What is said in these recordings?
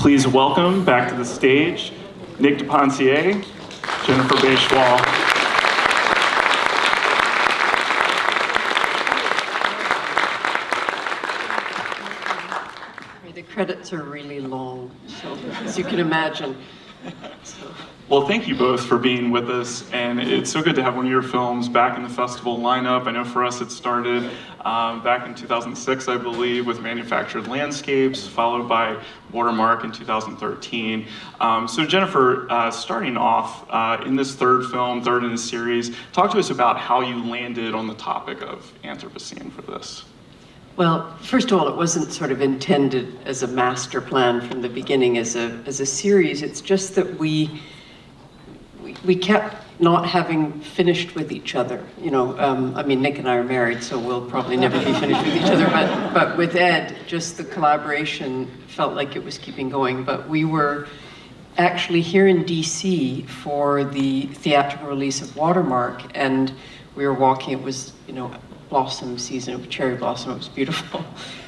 Please welcome back to the stage, Nick de Pencier, Jennifer Baichwal. The credits are really long, so as you can imagine. Well, thank you both for being with us, and it's so good to have one of your films back in the festival lineup. I know for us it started back in 2006, I believe, with Manufactured Landscapes, followed by Watermark in 2013. So Jennifer, starting off in this third in the series, talk to us about how you landed on the topic of Anthropocene for this. Well, first of all, it wasn't sort of intended as a master plan from the beginning as a series. It's just that we kept not having finished with each other. You know, I mean, Nick and I are married, so we'll probably never be finished with each other, but with Ed, just the collaboration felt like it was keeping going. But we were actually here in DC for the theatrical release of Watermark, and we were walking, it was, you know, blossom season, of cherry blossom, it was beautiful.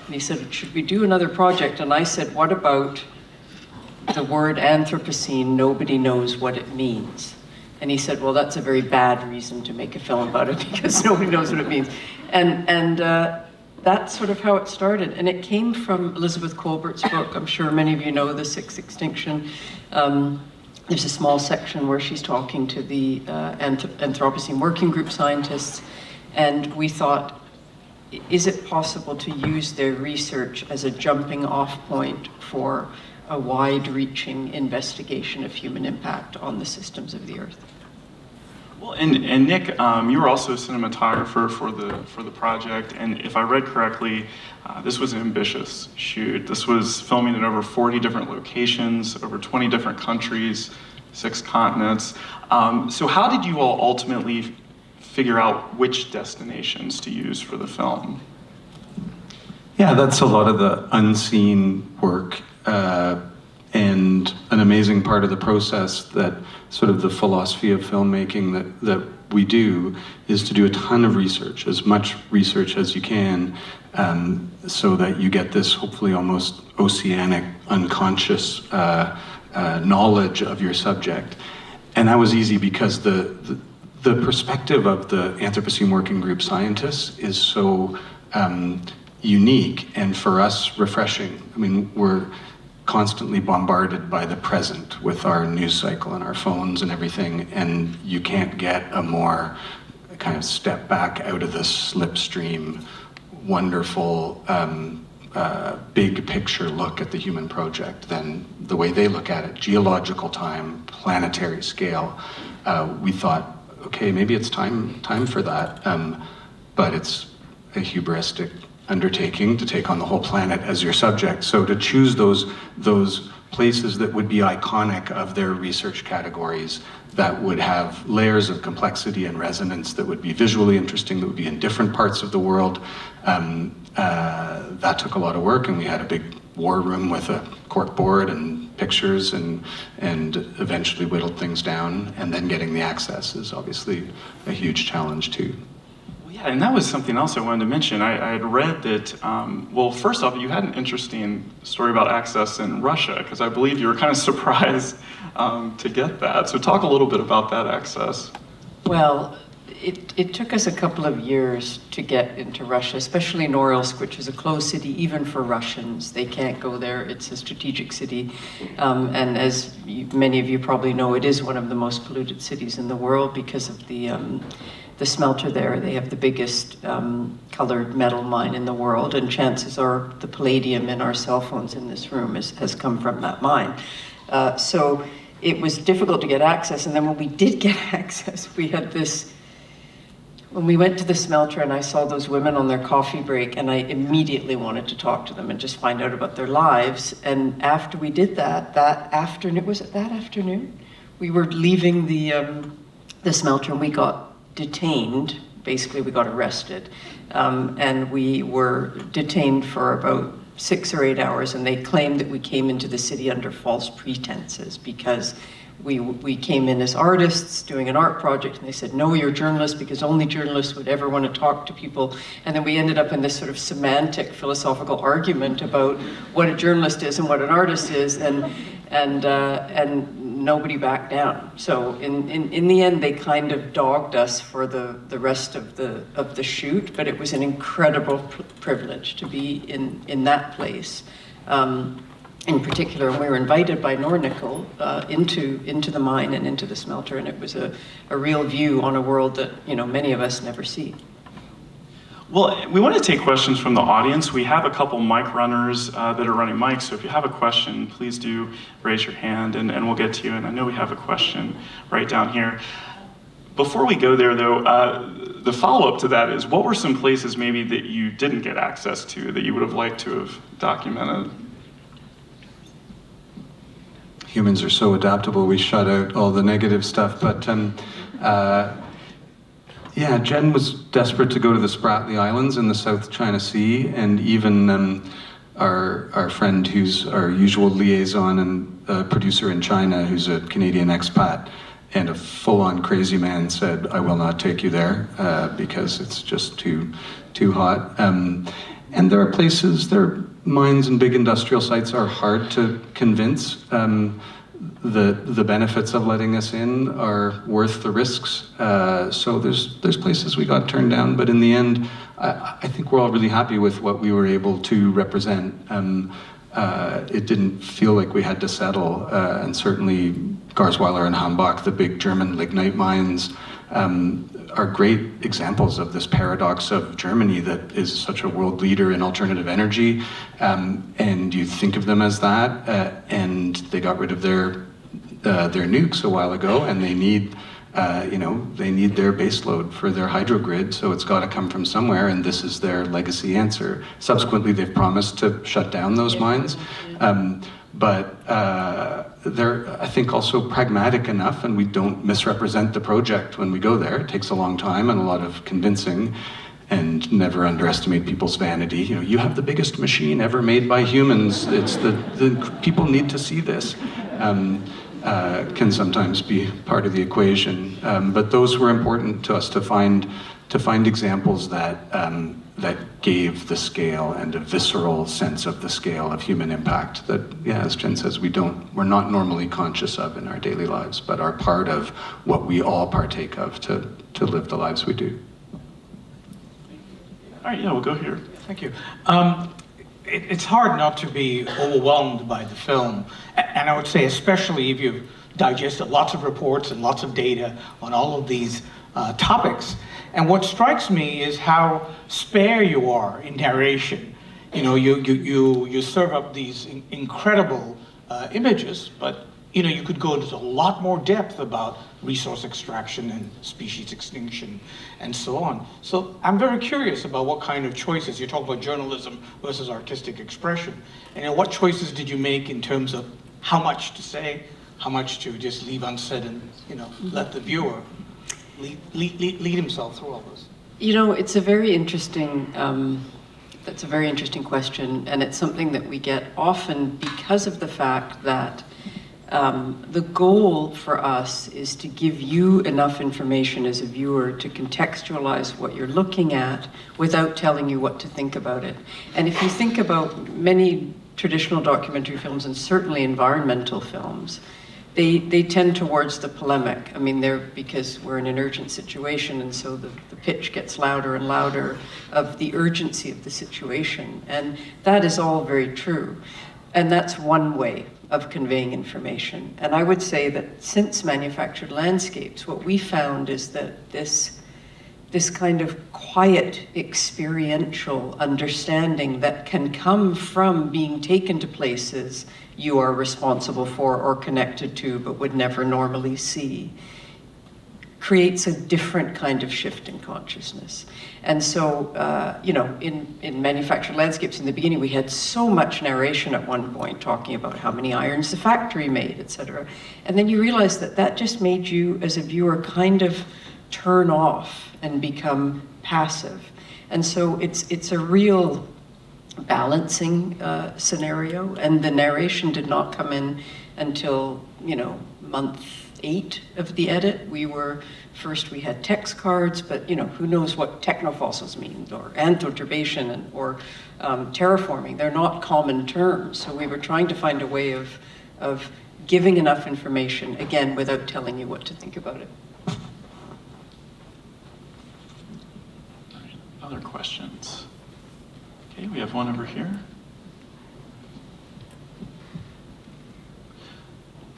And he said, should we do another project? And I said, what about the word Anthropocene? Nobody knows what it means. And he said, well, that's a very bad reason to make a film about it because nobody knows what it means. And that's sort of how it started. And it came from Elizabeth Colbert's book. I'm sure many of you know The Sixth Extinction. There's a small section where she's talking to the Anthropocene working group scientists. And we thought, is it possible to use their research as a jumping off point for a wide-reaching investigation of human impact on the systems of the Earth? Well, and Nick, you were also a cinematographer for the project, and if I read correctly, this was an ambitious shoot. This was filming in over 40 different locations, over 20 different countries, 6 continents. So how did you all ultimately figure out which destinations to use for the film? Yeah, that's a lot of the unseen work and an amazing part of the process that sort of the philosophy of filmmaking that we do is to do a ton of research, as much research as you can, so that you get this hopefully almost oceanic, unconscious knowledge of your subject. And that was easy because the perspective of the Anthropocene Working Group scientists is so unique and for us refreshing. I mean, we're constantly bombarded by the present with our news cycle and our phones and everything, and you can't get a more kind of step back out of the slipstream, wonderful, big picture look at the human project than the way they look at it. Geological time, planetary scale. We thought, okay, maybe it's time for that, but it's a hubristic undertaking to take on the whole planet as your subject. So to choose those places that would be iconic of their research categories, that would have layers of complexity and resonance, that would be visually interesting, that would be in different parts of the world, that took a lot of work, and we had a big war room with a cork board and pictures and eventually whittled things down, and then getting the access is obviously a huge challenge too. Yeah, and that was something else I wanted to mention. I had read that, well, first off, you had an interesting story about access in Russia, because I believe you were kind of surprised to get that. So talk a little bit about that access. Well, it took us a couple of years to get into Russia, especially Norilsk, which is a closed city even for Russians. They can't go there. It's a strategic city. And as many of you probably know, it is one of the most polluted cities in the world because of the smelter there. They have the biggest colored metal mine in the world, and chances are the palladium in our cell phones in this room has come from that mine. So it was difficult to get access, and then when we did get access, we had this, when we went to the smelter and I saw those women on their coffee break, and I immediately wanted to talk to them and just find out about their lives. And after we did that afternoon, was it that afternoon? We were leaving the smelter and we got detained. Basically, we got arrested, and we were detained for about 6 or 8 hours, and they claimed that we came into the city under false pretenses because we came in as artists doing an art project, and they said, no, you're journalists, because only journalists would ever want to talk to people. And then we ended up in this sort of semantic philosophical argument about what a journalist is and what an artist is, and nobody backed down. So in the end, they kind of dogged us for the rest of the shoot, but it was an incredible privilege to be in that place. In particular, we were invited by Nornickel into the mine and into the smelter, and it was a real view on a world that, you know, many of us never see. Well, we want to take questions from the audience. We have a couple mic runners that are running mics, so if you have a question, please do raise your hand and we'll get to you. And I know we have a question right down here. Before we go there, though, the follow-up to that is, what were some places maybe that you didn't get access to that you would have liked to have documented? Humans are so adaptable, we shut out all the negative stuff, but yeah, Jen was desperate to go to the Spratly Islands in the South China Sea, and even our friend who's our usual liaison and producer in China, who's a Canadian expat and a full-on crazy man, said, I will not take you there because it's just too hot. And there are places, mines and big industrial sites are hard to convince. The benefits of letting us in are worth the risks. So there's places we got turned down, but in the end, I think we're all really happy with what we were able to represent. It didn't feel like we had to settle, and certainly Garzweiler and Hambach, the big German lignite mines, are great examples of this paradox of Germany that is such a world leader in alternative energy, and you think of them as that, and they got rid of their nukes a while ago, and they need their baseload for their hydro grid, so it's got to come from somewhere, and this is their legacy answer. Subsequently, they've promised to shut down those mines, but they're, I think, also pragmatic enough, and we don't misrepresent the project when we go there. It takes a long time and a lot of convincing, and never underestimate people's vanity. You know, you have the biggest machine ever made by humans. It's the people need to see this. Can sometimes be part of the equation, but those were important to us to find examples that gave the scale and a visceral sense of the scale of human impact that, yeah, as Jen says, we're not normally conscious of in our daily lives, but are part of what we all partake of to live the lives we do. All right, yeah, we'll go here. Thank you. It's hard not to be overwhelmed by the film, and I would say especially if you've digested lots of reports and lots of data on all of these topics. And what strikes me is how spare you are in narration. You know, you serve up these incredible images, but you know, you could go into a lot more depth about resource extraction and species extinction and so on. So I'm very curious about what kind of choices, you talk about journalism versus artistic expression, and what choices did you make in terms of how much to say, how much to just leave unsaid, and, you know, let the viewer lead himself through all this? You know, it's a very interesting, that's a very interesting question, and it's something that we get often because of the fact that the goal for us is to give you enough information as a viewer to contextualize what you're looking at without telling you what to think about it. And if you think about many traditional documentary films, and certainly environmental films, they tend towards the polemic. I mean, because we're in an urgent situation, and so the pitch gets louder and louder of the urgency of the situation. And that is all very true. And that's one way of conveying information. And I would say that since Manufactured Landscapes, what we found is that this kind of quiet, experiential understanding that can come from being taken to places you are responsible for or connected to but would never normally see creates a different kind of shift in consciousness. And so, you know, in Manufactured Landscapes in the beginning, we had so much narration at one point talking about how many irons the factory made, etc. And then you realize that that just made you, as a viewer, kind of turn off and become passive. And so it's a real balancing scenario, and the narration did not come in until, month 8 of the edit. We had text cards, but who knows what technofossils mean, or anthoturbation, or terraforming. They're not common terms. So we were trying to find a way of giving enough information, again, without telling you what to think about it. All right, other questions? Okay, we have one over here.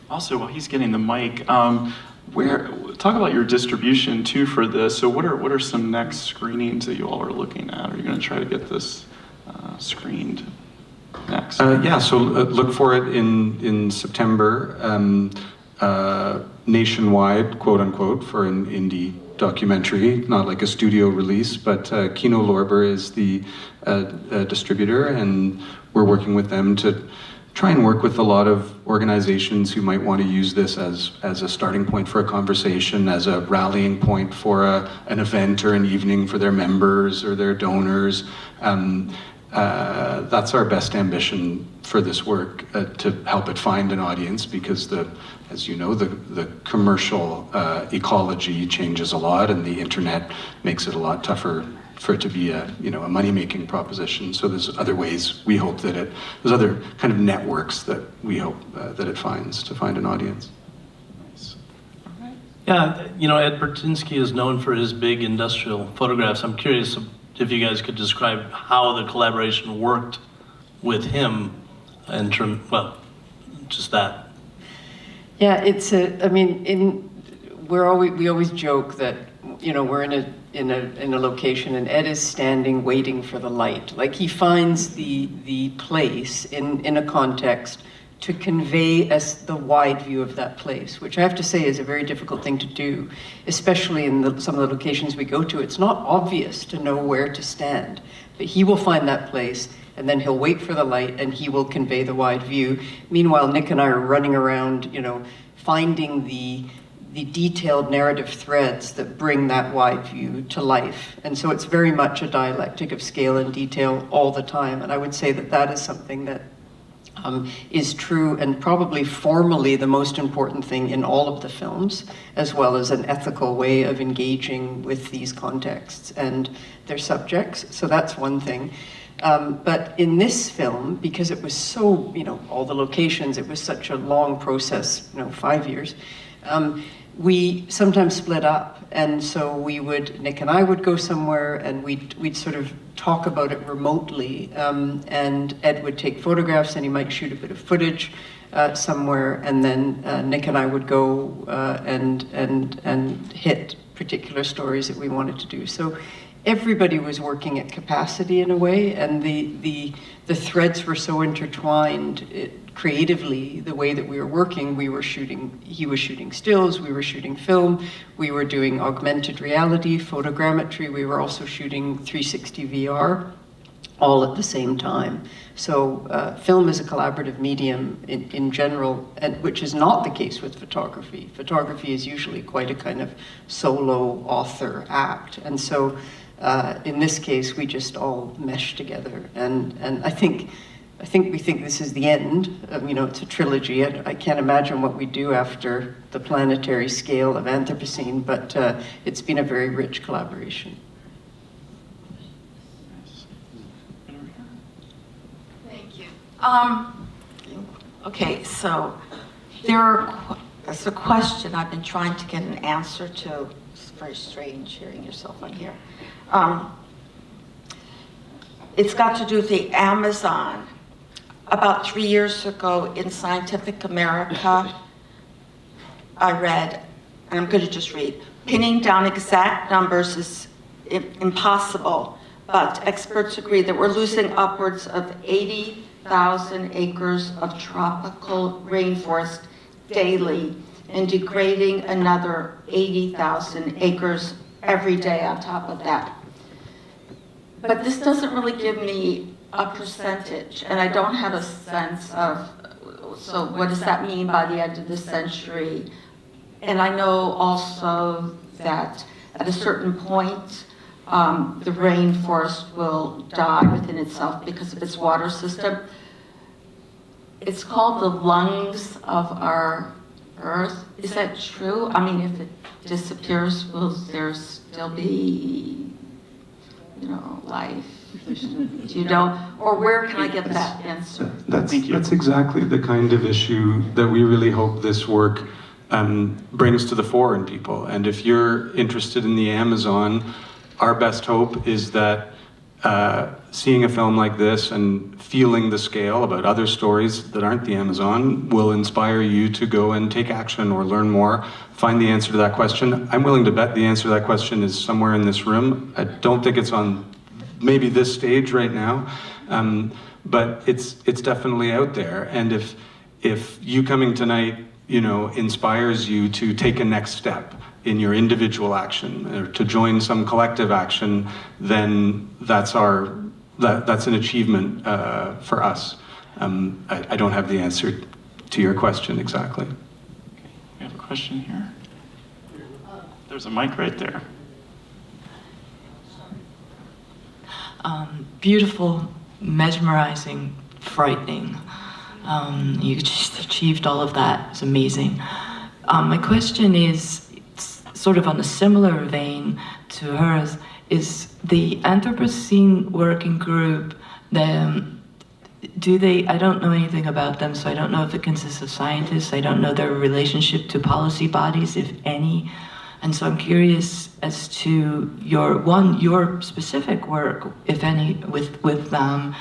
Also, while he's getting the mic, talk about your distribution too for this. So what are some next screenings that you all are looking at? Are you going to try to get this screened next? So look for it in September, nationwide, quote unquote, for an indie documentary, not like a studio release, but Kino Lorber is the distributor, and we're working with them to try and work with a lot of organizations who might want to use this as a starting point for a conversation, as a rallying point for an event or an evening for their members or their donors. That's our best ambition for this work, to help it find an audience, because as you know, the commercial ecology changes a lot, and the internet makes it a lot tougher for it to be a money-making proposition. So there's other ways we hope that there's other kind of networks that we hope that it finds to find an audience. Nice. All right. Yeah, Ed Bertinsky is known for his big industrial photographs. I'm curious if you guys could describe how the collaboration worked with him just that. Yeah, we always joke that, we're in a location, and Ed is standing waiting for the light. Like, he finds the place in a context to convey the wide view of that place, which I have to say is a very difficult thing to do, especially in some of the locations we go to. It's not obvious to know where to stand, but he will find that place, and then he'll wait for the light, and he will convey the wide view. Meanwhile, Nick and I are running around, finding the detailed narrative threads that bring that wide view to life. And so it's very much a dialectic of scale and detail all the time. And I would say that is something that is true, and probably formally the most important thing in all of the films, as well as an ethical way of engaging with these contexts and their subjects. So that's one thing. But in this film, because it was so, all the locations, it was such a long process, 5 years, we sometimes split up. And so Nick and I would go somewhere, and we'd sort of talk about it remotely. And Ed would take photographs, and he might shoot a bit of footage somewhere. And then Nick and I would go and hit particular stories that we wanted to do. So everybody was working at capacity in a way, and the threads were so intertwined creatively. The way that we were working, he was shooting stills, we were shooting film, we were doing augmented reality, photogrammetry, we were also shooting 360 VR, all at the same time. So film is a collaborative medium in general, which is not the case with photography. Photography is usually quite a kind of solo author act. And so in this case, we just all mesh together. And I think we think this is the end. It's a trilogy. I can't imagine what we do after the planetary scale of Anthropocene, but it's been a very rich collaboration. Thank you. Okay, so there's a question I've been trying to get an answer to. It's very strange hearing yourself on here. It's got to do with the Amazon. About 3 years ago in Scientific America, I read, and I'm going to just read, pinning down exact numbers is impossible, but experts agree that we're losing upwards of 80,000 acres of tropical rainforest daily and degrading another 80,000 acres every day on top of that. But this doesn't really give me a percentage, and I don't have a sense of, so what does that mean by the end of the century? And I know also that at a certain point, the rainforest will die within itself because of its water system. it's called the lungs of our Earth. Is that true? I mean, if it disappears, will there still be, life? You don't, or where can I get that answer? That's exactly the kind of issue that we really hope this work brings to the fore in people. And if you're interested in the Amazon, our best hope is that seeing a film like this and feeling the scale about other stories that aren't the Amazon will inspire you to go and take action or learn more, find the answer to that question. I'm willing to bet the answer to that question is somewhere in this room. I don't think it's on maybe this stage right now, but it's definitely out there. And if you coming tonight, inspires you to take a next step in your individual action or to join some collective action, then that's an achievement for us. I don't have the answer to your question exactly. We have a question here. There's a mic right there. Beautiful, mesmerizing, frightening. You just achieved all of that. It's amazing. My question is, it's sort of on a similar vein to hers, is the Anthropocene working group, I don't know anything about them, so I don't know if it consists of scientists. I don't know their relationship to policy bodies, if any. And so I'm curious as to your specific work, if any, with them.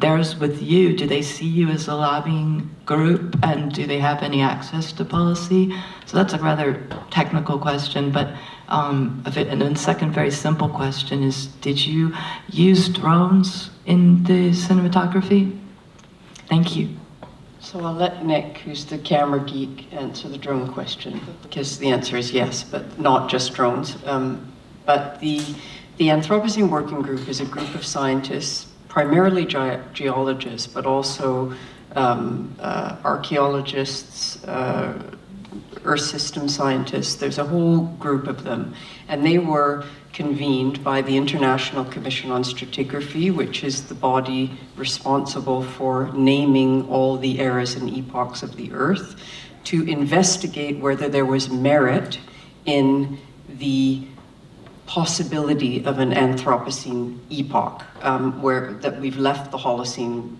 Theirs with you. Do they see you as a lobbying group, and do they have any access to policy? So that's a rather technical question, but and then second very simple question is, did you use drones in the cinematography? Thank you. So I'll let Nick, who's the camera geek, answer the drone question, because the answer is yes, but not just drones. But the Anthropocene Working Group is a group of scientists, primarily geologists, but also archaeologists, Earth system scientists. There's a whole group of them. And they were convened by the International Commission on Stratigraphy, which is the body responsible for naming all the eras and epochs of the Earth, to investigate whether there was merit in the possibility of an Anthropocene epoch, that we've left the Holocene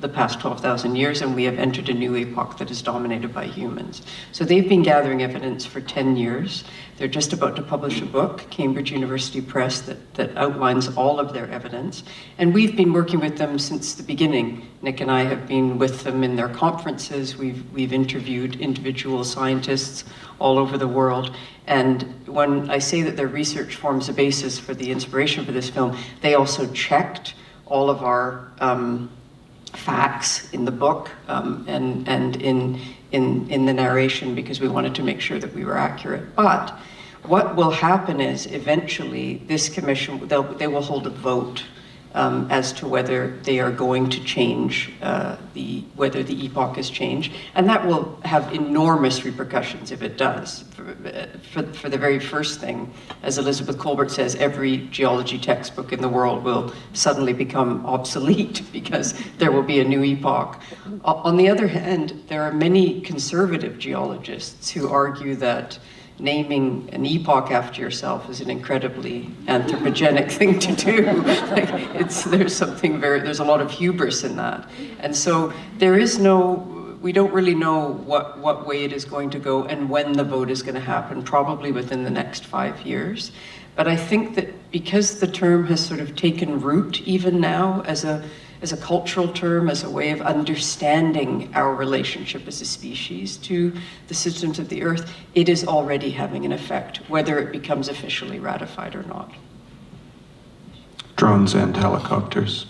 the past 12,000 years, and we have entered a new epoch that is dominated by humans. So they've been gathering evidence for 10 years. They're just about to publish a book, Cambridge University Press, that outlines all of their evidence. And we've been working with them since the beginning. Nick and I have been with them in their conferences. We've interviewed individual scientists all over the world. And when I say that their research forms a basis for the inspiration for this film, they also checked all of our facts in the book and in the narration, because we wanted to make sure that we were accurate. But what will happen is eventually this commission, they will hold a vote as to whether they are going to change whether the epoch has changed, and that will have enormous repercussions if it does. For the very first thing, as Elizabeth Colbert says, every geology textbook in the world will suddenly become obsolete because there will be a new epoch. On the other hand, there are many conservative geologists who argue that naming an epoch after yourself is an incredibly anthropogenic thing to do. There's a lot of hubris in that. And so we don't really know what way it is going to go and when the vote is going to happen, probably within the next 5 years. But I think that because the term has sort of taken root even now as a cultural term, as a way of understanding our relationship as a species to the systems of the Earth, it is already having an effect, whether it becomes officially ratified or not. Drones and helicopters.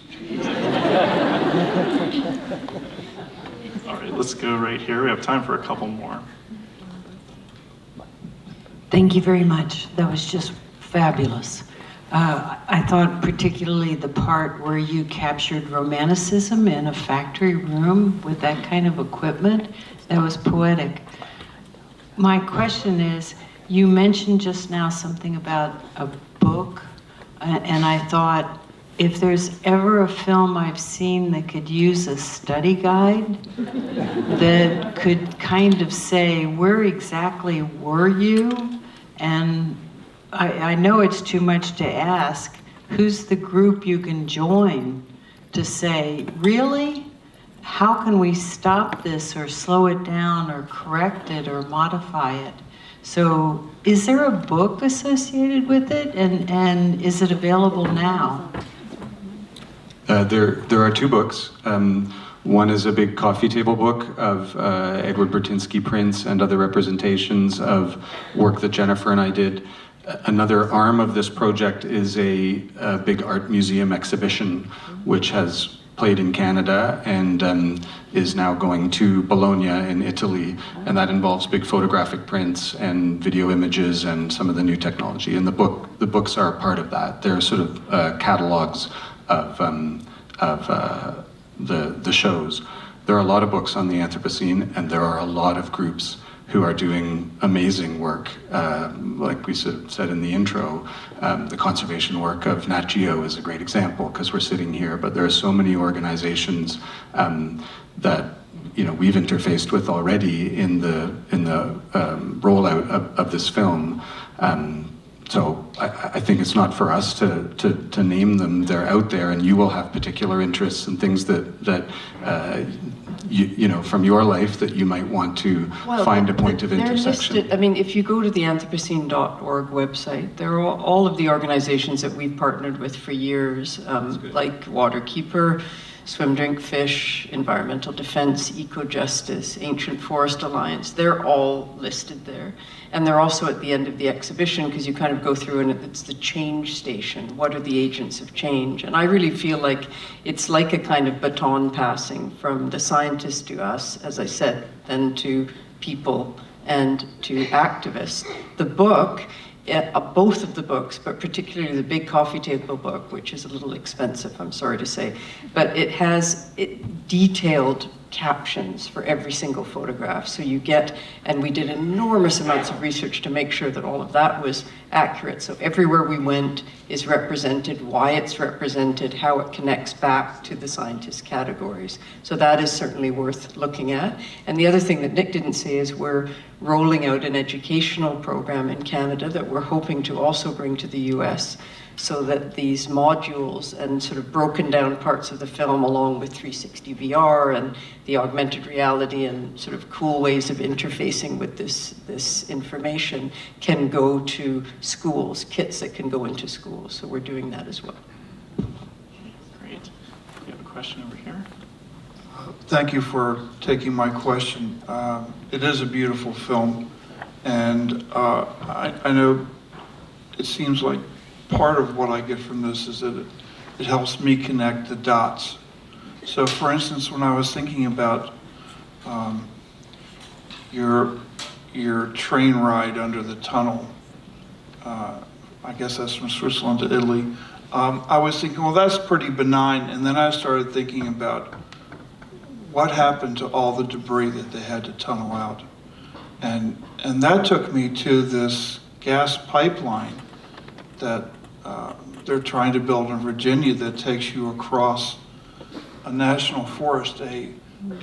All right, let's go right here. We have time for a couple more. Thank you very much. That was just fabulous. I thought particularly the part where you captured romanticism in a factory room with that kind of equipment, that was poetic. My question is, you mentioned just now something about a book, and I thought if there's ever a film I've seen that could use a study guide that could kind of say, where exactly were you? And I know it's too much to ask, who's the group you can join to say, really? How can we stop this or slow it down or correct it or modify it? So is there a book associated with it, and is it available now? There are two books. One is a big coffee table book of Edward Bertinsky prints and other representations of work that Jennifer and I did. Another arm of this project is a big art museum exhibition, which has played in Canada and is now going to Bologna in Italy, and that involves big photographic prints and video images and some of the new technology. And the books are part of that. They're sort of catalogs of the shows. There are a lot of books on the Anthropocene, and there are a lot of groups who are doing amazing work. Like we said in the intro, the conservation work of Nat Geo is a great example because we're sitting here, but there are so many organizations that we've interfaced with already in the rollout of this film. So I think it's not for us to name them. They're out there, and you will have particular interests and things that from your life that you might want to find a point of intersection. Listed, I mean, if you go to the Anthropocene.org website, there are all of the organizations that we've partnered with for years, like Waterkeeper, Swim Drink Fish, Environmental Defense, Eco-Justice, Ancient Forest Alliance. They're all listed there. And they're also at the end of the exhibition because you kind of go through and it's the change station. What are the agents of change? And I really feel like it's like a kind of baton passing from the scientists to us, as I said, then to people and to activists. The book, both of the books, but particularly the big coffee table book, which is a little expensive, I'm sorry to say, but it has detailed captions for every single photograph. So you get, and we did enormous amounts of research to make sure that all of that was accurate. So everywhere we went is represented, why it's represented, how it connects back to the scientist categories. So that is certainly worth looking at. And the other thing that Nick didn't say is we're rolling out an educational program in Canada that we're hoping to also bring to the US, so that these modules and sort of broken down parts of the film along with 360 VR and the augmented reality and sort of cool ways of interfacing with this information can go to schools, kits that can go into schools. So we're doing that as well. Great. We have a question over here. Thank you for taking my question. It is a beautiful film, and I know it seems like part of what I get from this is that it helps me connect the dots. So for instance, when I was thinking about your train ride under the tunnel, I guess that's from Switzerland to Italy, I was thinking, well, that's pretty benign. And then I started thinking about what happened to all the debris that they had to tunnel out. And that took me to this gas pipeline that they're trying to build in Virginia that takes you across a national forest, a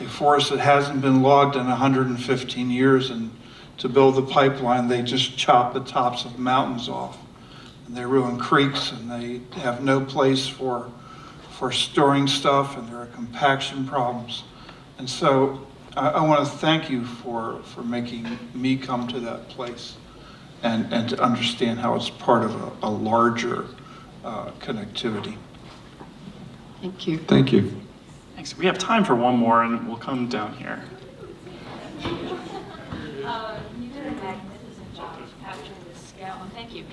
forest that hasn't been logged in 115 years. And to build the pipeline, they just chop the tops of mountains off. And they ruin creeks, and they have no place for storing stuff, and there are compaction problems. And so I want to thank you for making me come to that place and to understand how it's part of a larger connectivity. Thank you. Thank you. Thanks. We have time for one more, and we'll come down here. You did a magnificent job of capturing the scale. Thank you.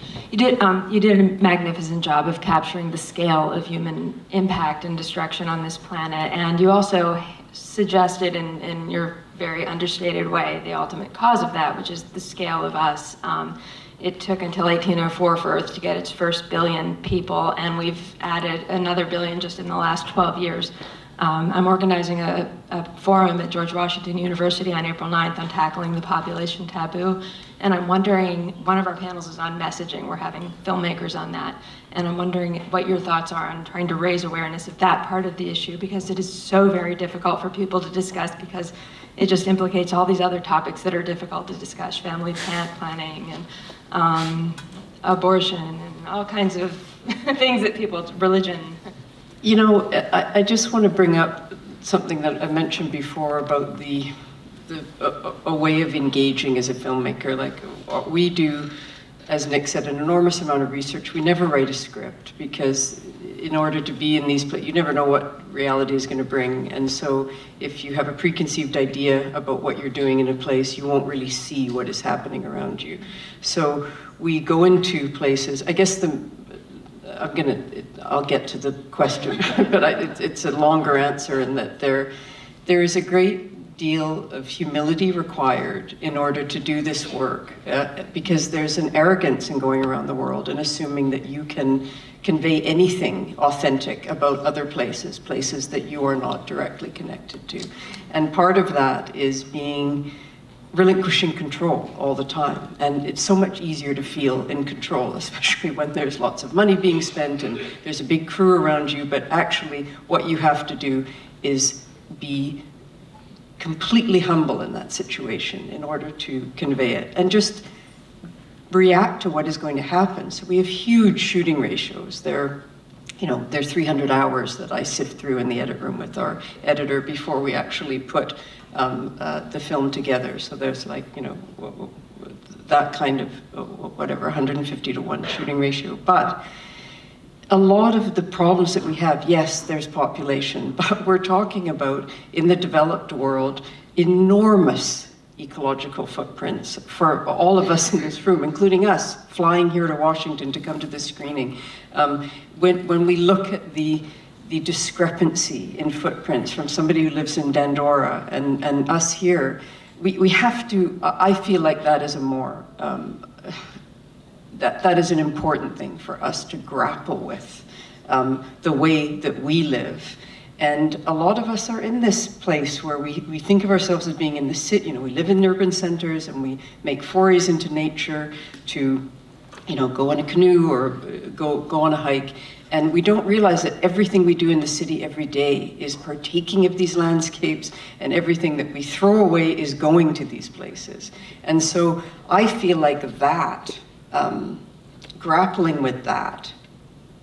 You did a magnificent job of capturing the scale of human impact and destruction on this planet, and you also suggested in your very understated way the ultimate cause of that, which is the scale of us. It took until 1804 for Earth to get its first billion people, and we've added another billion just in the last 12 years. I'm organizing a forum at George Washington University on April 9th on tackling the population taboo. And I'm wondering, one of our panels is on messaging. We're having filmmakers on that. And I'm wondering what your thoughts are on trying to raise awareness of that part of the issue, because it is so very difficult for people to discuss, because it just implicates all these other topics that are difficult to discuss, family planning and abortion and all kinds of things that people, religion. You know, I just want to bring up something that I mentioned before about a way of engaging as a filmmaker. Like we do, as Nick said, an enormous amount of research. We never write a script, because in order to be in these places, you never know what reality is going to bring. And so if you have a preconceived idea about what you're doing in a place, you won't really see what is happening around you. So we go into places, I guess I'll get to the question, but it's a longer answer in that there is a great deal of humility required in order to do this work, because there's an arrogance in going around the world and assuming that you can convey anything authentic about other places that you are not directly connected to. And part of that is relinquishing control all the time. And it's so much easier to feel in control, especially when there's lots of money being spent and there's a big crew around you. But actually, what you have to do is be completely humble in that situation in order to convey it, and just react to what is going to happen. So we have huge shooting ratios. There's 300 hours that I sift through in the edit room with our editor before we actually put the film together. So there's that kind of, 150 to 1 shooting ratio. But a lot of the problems that we have, yes, there's population, but we're talking about, in the developed world, enormous ecological footprints for all of us in this room, including us flying here to Washington to come to this screening. When we look at the discrepancy in footprints from somebody who lives in Dandora and us here, we have to, I feel like that is a more, that is an important thing for us to grapple with, the way that we live. And a lot of us are in this place where we think of ourselves as being in the city. We live in urban centers and we make forays into nature to, go on a canoe or go on a hike. And we don't realize that everything we do in the city every day is partaking of these landscapes, and everything that we throw away is going to these places. And so I feel like that, grappling with that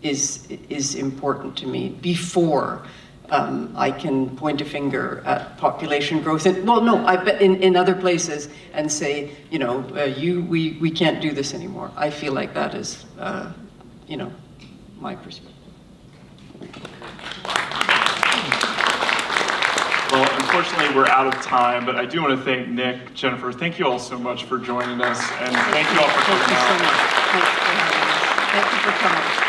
is important to me before I can point a finger at population growth. I bet in other places and say, we can't do this anymore. I feel like that is, my perspective. Well, unfortunately, we're out of time, but I do want to thank Nick, Jennifer. Thank you all so much for joining us, and thank you all for coming out. Thank you so much. Thanks for having us. Thank you for coming.